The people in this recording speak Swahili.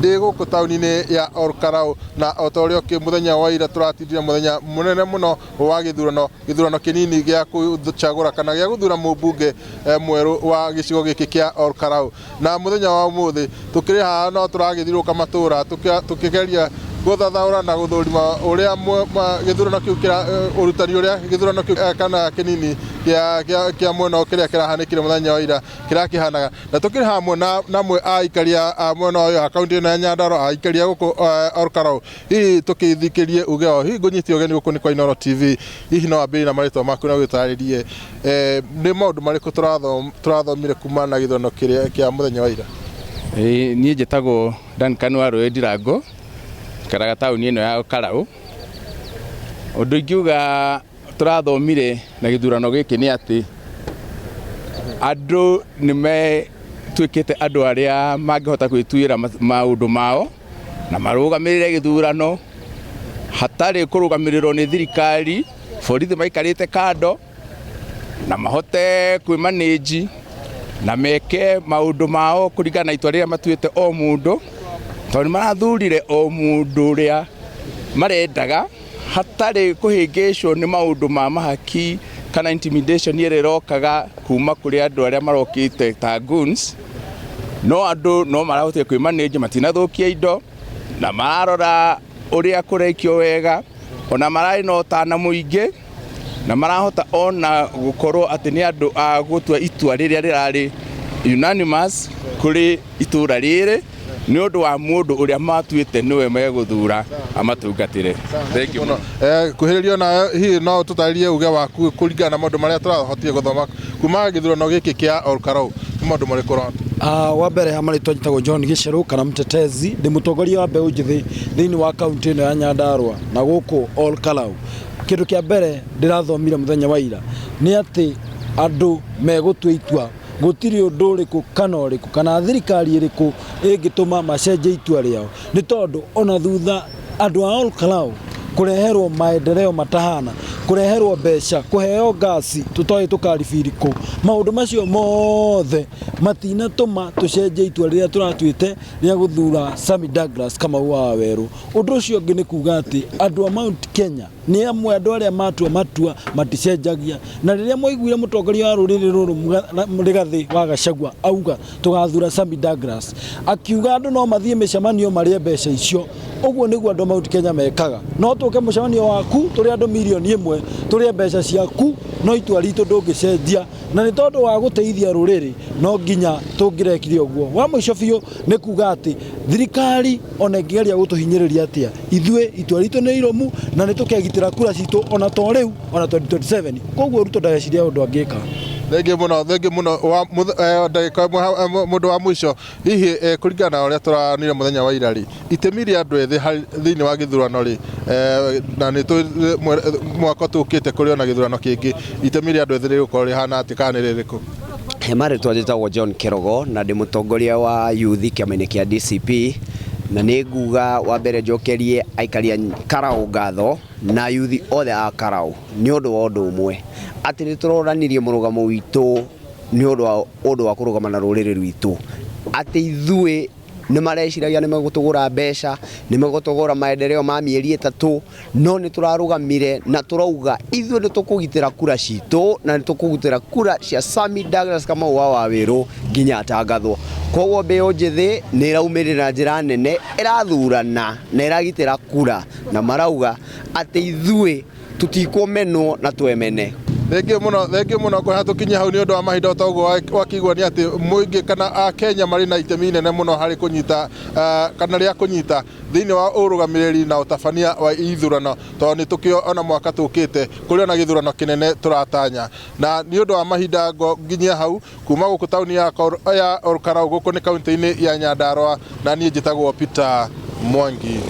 ndi guku tauni-ini ya Olkarau na otorio ki muthenya wa ira turatindira muthenya munene muno wa githurano kinini gia kuchagura kana gia guthura mubunge mweru wa gicigo giki kia Olkarau na muthenya wa umuthi tukiri haha no turagithiruka matura tukigeria guthathaura na guthurima uria githurano kiu kira urutani uria githurano kiu kana kinini kia mwena kiria kirahanikire muthenya wa ira kirakihanaga na tukiri hamwe na mwe aikaria mwena uyu akaunti na Nyandarua aikaria guku Olkarau hihi tukithikirie ugeo hihi ngunyiti ugeni guku ni kwa Inooro TV hihi no ambiri na maritwa maku na gwitaririe ni maundu mariku turathomire kuma na githurano kiria kia muthenya wa ira. Nie njitagwo Duncan Waruĩ Ndirango karaga tauni ino ya Olkarau. Undu ingiuga turathomire na githurano giki ni ati andu nime twikite andu aria mangihota gwituira maundu mao na marugamirire githurano hatari kurugamirirwo ni thirikari borithi maikarite kando na mahote kwimanage na meke maundu mao kuringana na itua riria matuite o mundu tondu marathurire o mundu uria marendaga hatari kuhingicwo ni maundu ma mahaki kana intimidation ire rokaga kuma kuri andu aria marokite ta goons no andu no marahotire kwimanage matinathukia indo na mararora uria kurekio wega ona marari no tana muingi na marahota ona gukorwo ati ni andu a gutua itua riria rirari unanimous kuri itura riri ni undu wa mundu uria matuite niwe meguthura amatungatire. Thank you. Kuhiririo na hihi no tutaririe uge waku kuringana na maundu maria turahotie guthoma kuma githurano giki kia Olkarau maundu mariku wa mbere hamaritwa njitagwo John Gicheru kana mtetezi ndi mutongoria wa mbeu njithi thiini wa kaunti ino ya Nyandarua na guku Olkarau. Kindu kia mbere ndirathomire muthenya wa ira ni ati andu megutua itua gutiri undu uriku kana uriku kana thirikari iriku ingituma macenje itua riao ni tondu ona thutha andu a Olkarau kureherwo maendeleo matahana kureherwo mbeca kuheo gasi tutoi tukaribiriku maundu macio mothe matinatuma tucenje itua riria turatuite ria guthura Sami Douglas kama wa Weru. Undu ucio ngi ni kuga ati andu a Mount Kenya ni amwe andu aria matua maticenjagia na riria moiguire mutongoria wa ruriri ruru Rigathi wa Gachagua auga tugathura Sami Douglas akiuga andu no mathie micemanio maria mbeca icio uguo niguo andu Mount Kenya mekaga no tuke mucemanio waku turi andu milioni 1 turi mbeca ciaku no itua ritu ndungicenjia na ni tondu wa guteithia ruriri no nginya tungirekire uguo wa muico biu ni kuga ati thirikari ona ngigeria gutuhinyiriria atia ithue itua ritu ni iromu na ni tukegitira kura citu ona to riu ona 2027 koguo ruto ndageciria undu angika. Thenge muno wa ndagika mundu wa mwisho hihi kuringana na uria turanire muthenya wa ira ri itemi ria andu ethi thiini wa githurano ri na ni mwaka tukite kuri ona githurano kingi itemi ria andu ethi rigukorwo rihana ati kana ririku. Maritwa njitagwo John Kirogo na ndi mutongoria wa youth kiama-ini kia DCP na ni nguga wa mbere njokerie aikaria Karau ngatho na youth othe a Karau ni undu wa undu umwe ati ni turoranirie murugamo witu ni undu wa kurugama na ruriri rwitu ati ithue ni mareciragia ni megutugura mbeca ni megutugura maendeleo ma mieri 3 no ni turarugamire na turauga ithue ni tukugitira kura citu na ni tukugitira kura cia Sami Douglas kama wa Weru nginya atangathwo. Koguo mbeu njithi ni iraumirira njira nene irathurana na iragitira kura na marauga ati ithue tutikumenwo na twemene. Thengi muno kuhatukinya hau ni undu wa mahinda otaguo wakigwa ni ati muingi kana Kenya mari na itemi nene muno hari kunyita kana ria kunyita thiini wa urugamiriri na utabania wa ithurano to ni tukio ona mwaka tukite kuri ona githurano kinene turatanya na ni undu wa mahinda nginya hau kuma guku tauni ya Olkarau guku ni kaunti-ini ya Nyandarua na ni njitagwo Peter Mwangi.